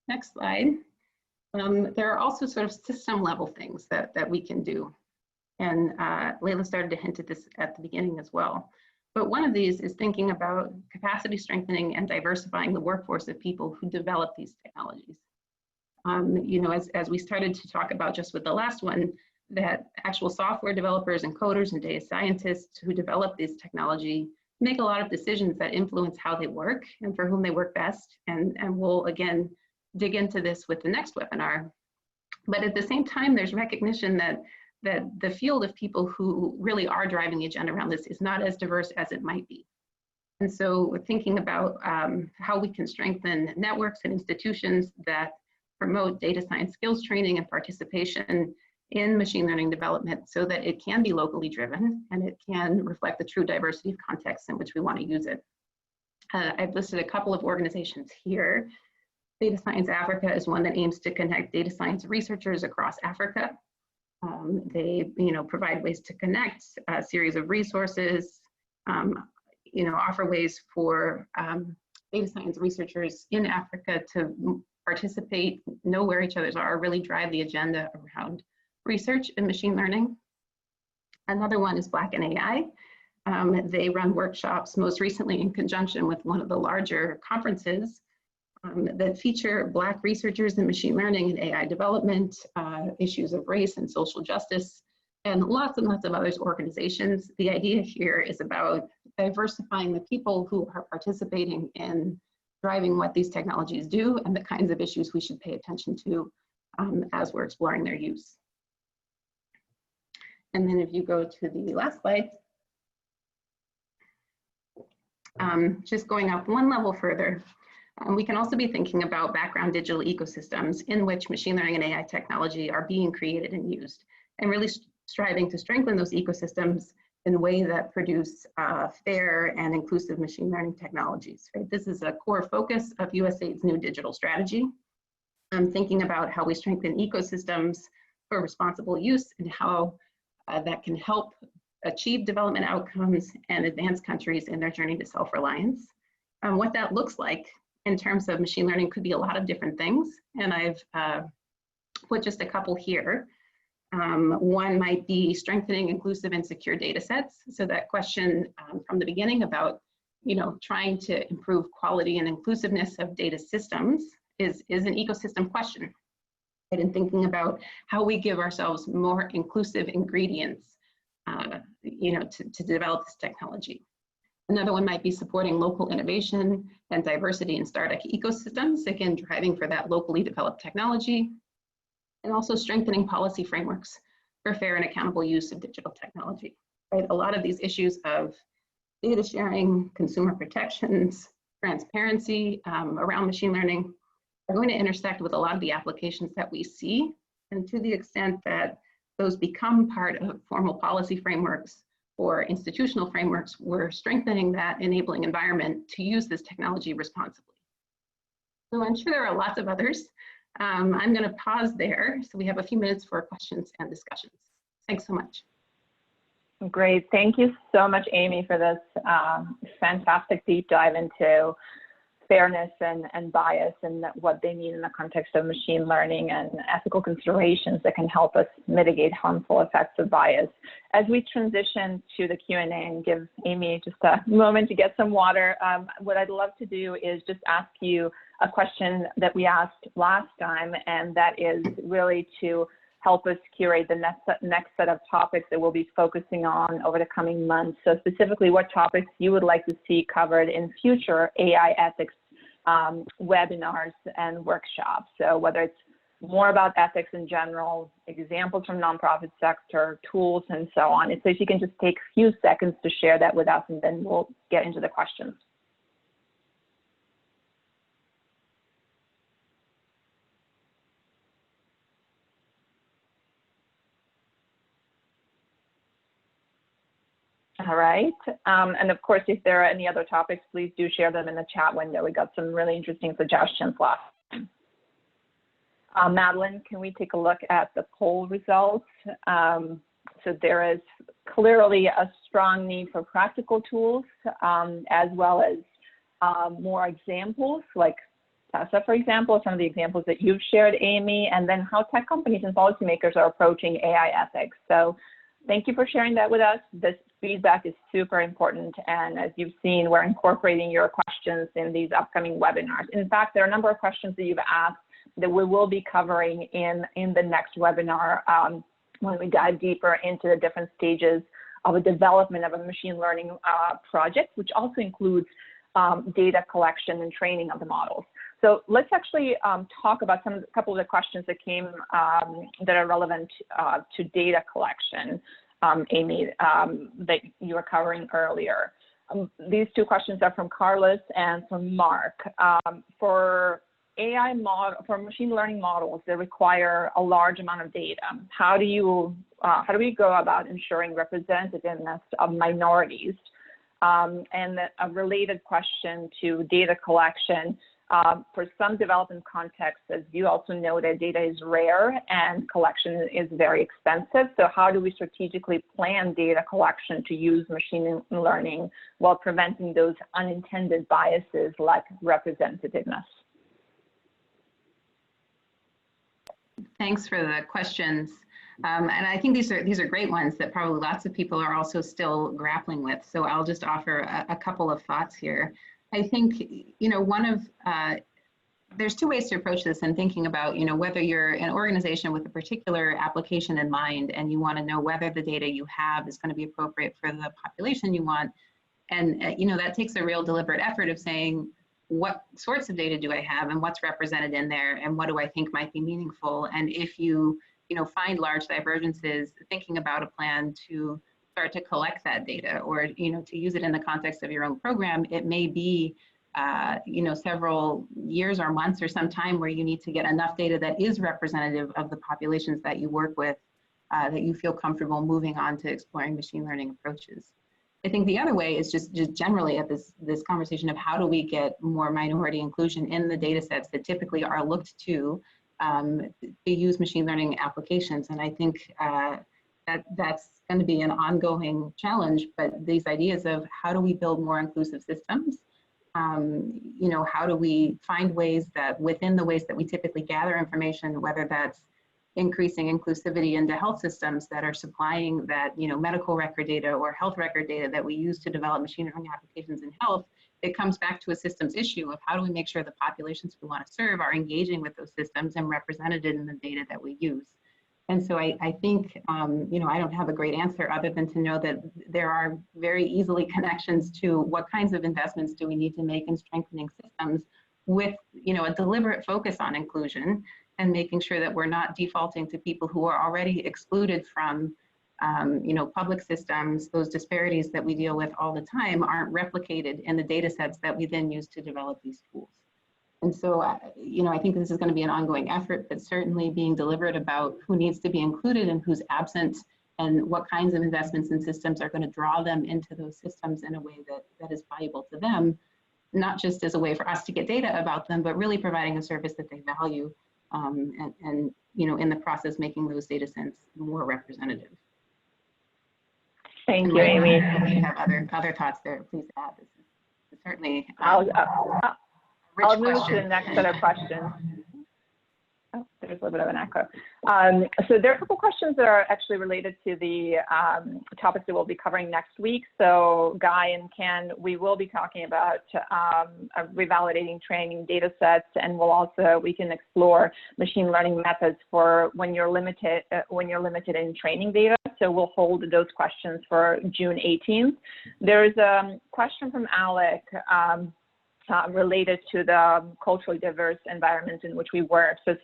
Speaker 3: next slide, there are also sort of system level things that we can do. And Layla started to hint at this at the beginning as well. But one of these is thinking about capacity strengthening and diversifying the workforce of people who develop these technologies. As we started to talk about just with the last one, that actual software developers and coders and data scientists who develop this technology make a lot of decisions that influence how they work and for whom they work best. And we'll, again, dig into this with the next webinar. But at the same time, there's recognition that the field of people who really are driving the agenda around this is not as diverse as it might be. And so we're thinking about how we can strengthen networks and institutions that promote data science skills training and participation in machine learning development so that it can be locally driven and it can reflect the true diversity of contexts in which we want to use it. I've listed a couple of organizations here. Data Science Africa is one that aims to connect data science researchers across Africa. They provide ways to connect a series of resources, offer ways for data science researchers in Africa to participate, know where each others are, really drive the agenda around research in machine learning. Another one is Black in AI. They run workshops, most recently in conjunction with one of the larger conferences that feature Black researchers in machine learning and AI development, issues of race and social justice, and lots of other organizations. The idea here is about diversifying the people who are participating in driving what these technologies do and the kinds of issues we should pay attention to as we're exploring their use. And then if you go to the last slide, just going up one level further, we can also be thinking about background digital ecosystems in which machine learning and AI technology are being created and used. and really striving to strengthen those ecosystems in ways that produce fair and inclusive machine learning technologies. Right? This is a core focus of USAID's new digital strategy. Thinking about how we strengthen ecosystems for responsible use and how that can help achieve development outcomes and advance countries in their journey to self-reliance. What that looks like in terms of machine learning could be a lot of different things, and I've put just a couple here. One might be strengthening inclusive and secure data sets. So that question from the beginning about, trying to improve quality and inclusiveness of data systems is an ecosystem question. Right? And thinking about how we give ourselves more inclusive ingredients, to develop this technology. Another one might be supporting local innovation and diversity in startup ecosystems, again, driving for that locally developed technology, and also strengthening policy frameworks for fair and accountable use of digital technology. Right? A lot of these issues of data sharing, consumer protections, transparency around machine learning are going to intersect with a lot of the applications that we see. And to the extent that those become part of formal policy frameworks or institutional frameworks, we're strengthening that enabling environment to use this technology responsibly. So I'm sure there are lots of others. I'm going to pause there so we have a few minutes for questions and discussions. Thanks so much.
Speaker 2: Great. Thank you so much, Amy, for this fantastic deep dive into fairness and bias and what they mean in the context of machine learning and ethical considerations that can help us mitigate harmful effects of bias. As we transition to the Q&A and give Amy just a moment to get some water, what I'd love to do is just ask you a question that we asked last time, and that is really to help us curate the next set of topics that we'll be focusing on over the coming months. So specifically, what topics you would like to see covered in future AI ethics webinars and workshops. So whether it's more about ethics in general, examples from nonprofit sector, tools, and so on. So if you can just take a few seconds to share that with us, and then we'll get into the questions. All right. And of course, if there are any other topics, please do share them in the chat window. We got some really interesting suggestions last time. Madeline, can we take a look at the poll results? So there is clearly a strong need for practical tools, as well as more examples like TESA, for example, some of the examples that you've shared, Amy, and then how tech companies and policymakers are approaching AI ethics. So thank you for sharing that with us. This feedback is super important, and as you've seen, we're incorporating your questions in these upcoming webinars. In fact, there are a number of questions that you've asked that we will be covering in the next webinar when we dive deeper into the different stages of a development of a machine learning project, which also includes data collection and training of the models. So let's actually talk about a couple of the questions that came that are relevant to data collection, Amy, that you were covering earlier. These two questions are from Carlos and from Mark. For machine learning models that require a large amount of data, how do we go about ensuring representativeness of minorities? And a related question to data collection. For some development contexts, as you also know, that data is rare and collection is very expensive. So how do we strategically plan data collection to use machine learning while preventing those unintended biases like representativeness?
Speaker 3: Thanks for the questions. And I think these are great ones that probably lots of people are also still grappling with. So I'll just offer a couple of thoughts here. I think, there's two ways to approach this and thinking about, whether you're an organization with a particular application in mind and you want to know whether the data you have is going to be appropriate for the population you want. And, that takes a real deliberate effort of saying, what sorts of data do I have and what's represented in there and what do I think might be meaningful? And if you, find large divergences, thinking about a plan to start to collect that data or, to use it in the context of your own program, it may be, several years or months or some time where you need to get enough data that is representative of the populations that you work with that you feel comfortable moving on to exploring machine learning approaches. I think the other way is just generally at this conversation of how do we get more minority inclusion in the data sets that typically are looked to use machine learning applications. And I think that's going to be an ongoing challenge, but these ideas of how do we build more inclusive systems, you know, how do we find ways that within the ways that we typically gather information, whether that's increasing inclusivity into health systems that are supplying that, you know, medical record data or health record data that we use to develop machine learning applications in health, it comes back to a systems issue of how do we make sure the populations we want to serve are engaging with those systems and represented in the data that we use. And so I think, you know, I don't have a great answer other than to know that there are very easily connections to what kinds of investments do we need to make in strengthening systems with, you know, a deliberate focus on inclusion and making sure that we're not defaulting to people who are already excluded from, you know, public systems. Those disparities that we deal with all the time aren't replicated in the data sets that we then use to develop these tools. And so, you know, I think this is going to be an ongoing effort, but certainly being deliberate about who needs to be included and who's absent and what kinds of investments in systems are going to draw them into those systems in a way that is valuable to them, not just as a way for us to get data about them, but really providing a service that they value. And you know, in the process, making those data sets more representative.
Speaker 2: Thank you, Amy.
Speaker 3: If you have other thoughts there, please add. This is certainly
Speaker 2: I'll move
Speaker 3: question.
Speaker 2: to the next set of questions. Oh, there's a little bit of an echo. So there are a couple questions that are actually related to the topics that we'll be covering next week. So Guy and Ken, we will be talking about revalidating training data sets, and we can explore machine learning methods for when you're limited in training data. So we'll hold those questions for June 18th. There's a question from Alec related to the culturally diverse environments in which we work. So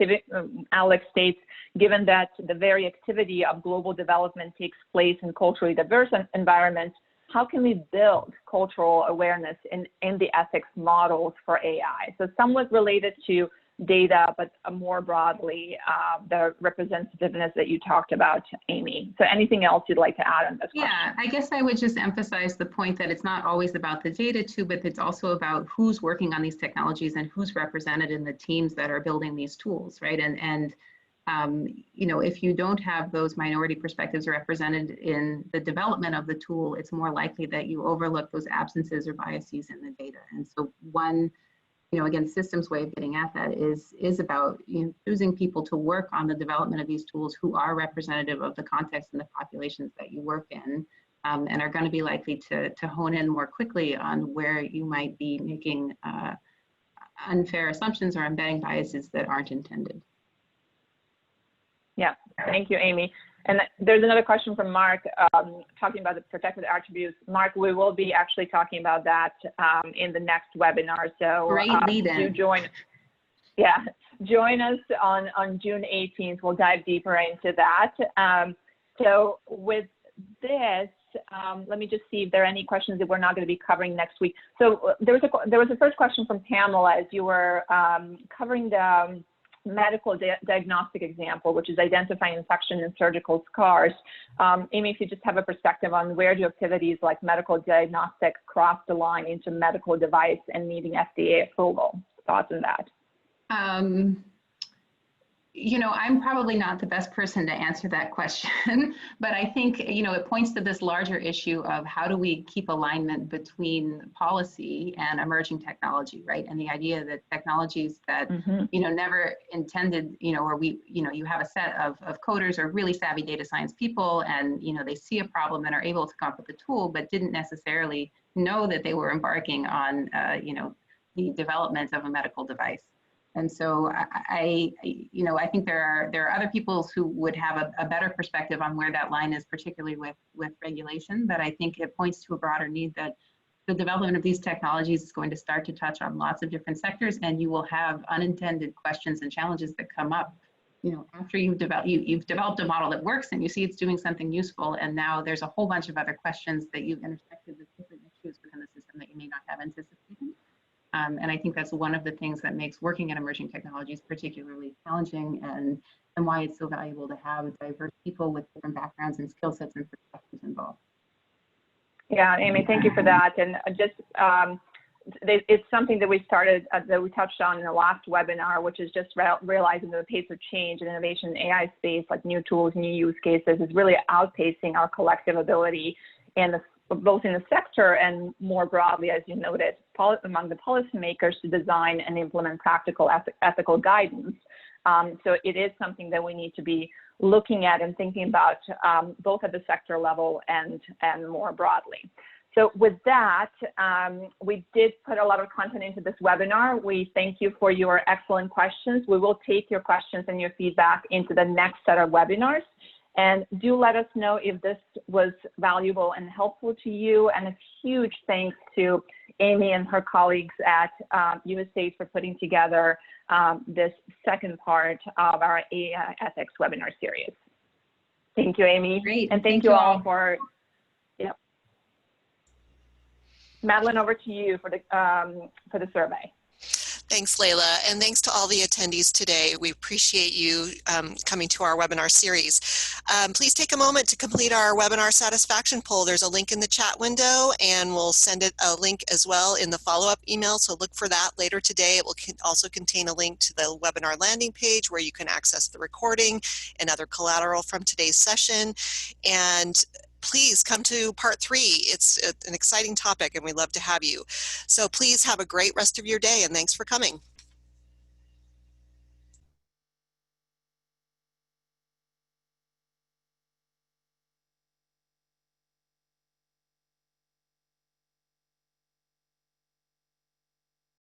Speaker 2: Alex states, given that the very activity of global development takes place in culturally diverse environments, how can we build cultural awareness in the ethics models for AI? So somewhat related to data, but more broadly, the representativeness that you talked about, Amy. So anything else you'd like to add on this question?
Speaker 3: Yeah, I guess I would just emphasize the point that it's not always about the data too, but it's also about who's working on these technologies and who's represented in the teams that are building these tools, right? And you know, if you don't have those minority perspectives represented in the development of the tool, it's more likely that you overlook those absences or biases in the data. And so one, you know, again, systems way of getting at that is about, you know, choosing people to work on the development of these tools who are representative of the context and the populations that you work in, and are going to be likely to hone in more quickly on where you might be making unfair assumptions or embedding biases that aren't intended.
Speaker 2: Yeah, thank you, Amy. And there's another question from Mark talking about the protected attributes. Mark, we will be actually talking about that in the next webinar. So do join us on June 18th. We'll dive deeper into that. So with this, let me just see if there are any questions that we're not going to be covering next week. So there was a first question from Pamela as you were covering the medical diagnostic example, which is identifying infection and surgical scars. Amy, if you just have a perspective on where do activities like medical diagnostic cross the line into medical device and needing FDA approval? Thoughts on that?
Speaker 3: You know, I'm probably not the best person to answer that question, but I think, you know, it points to this larger issue of how do we keep alignment between policy and emerging technology, right? And the idea that technologies that, you know, never intended, you know, or you have a set of coders or really savvy data science people, and, you know, they see a problem and are able to come up with a tool, but didn't necessarily know that they were embarking on, you know, the development of a medical device. And so I think there are other people who would have a better perspective on where that line is, particularly with regulation. But I think it points to a broader need that the development of these technologies is going to start to touch on lots of different sectors, and you will have unintended questions and challenges that come up, you know, after you've developed a model that works and you see it's doing something useful, and now there's a whole bunch of other questions that you've intersected with different issues within the system that you may not have anticipated. And I think that's one of the things that makes working in emerging technologies particularly challenging, and why it's so valuable to have diverse people with different backgrounds and skill sets and perspectives involved.
Speaker 2: Yeah, Amy, thank you for that. And just it's something that we started, that we touched on in the last webinar, which is just realizing that the pace of change and innovation in the AI space, like new tools, new use cases, is really outpacing our collective ability, and both in the sector and more broadly, as you noted, among the policymakers to design and implement practical ethical guidance. So it is something that we need to be looking at and thinking about, both at the sector level and more broadly. So with that, we did put a lot of content into this webinar. We thank you for your excellent questions. We will take your questions and your feedback into the next set of webinars. And do let us know if this was valuable and helpful to you. And a huge thanks to Amy and her colleagues at USAID for putting together this second part of our AI ethics webinar series. Thank you, Amy.
Speaker 3: Great.
Speaker 2: And thank you all for, Madeline, over to you for the survey.
Speaker 1: Thanks, Layla, and thanks to all the attendees today. We appreciate you coming to our webinar series. Please take a moment to complete our webinar satisfaction poll. There's a link in the chat window, and we'll send it a link as well in the follow-up email, so look for that later today. It will also contain a link to the webinar landing page where you can access the recording and other collateral from today's session. And please come to part 3. It's an exciting topic and we'd love to have you. So please have a great rest of your day, and thanks for coming.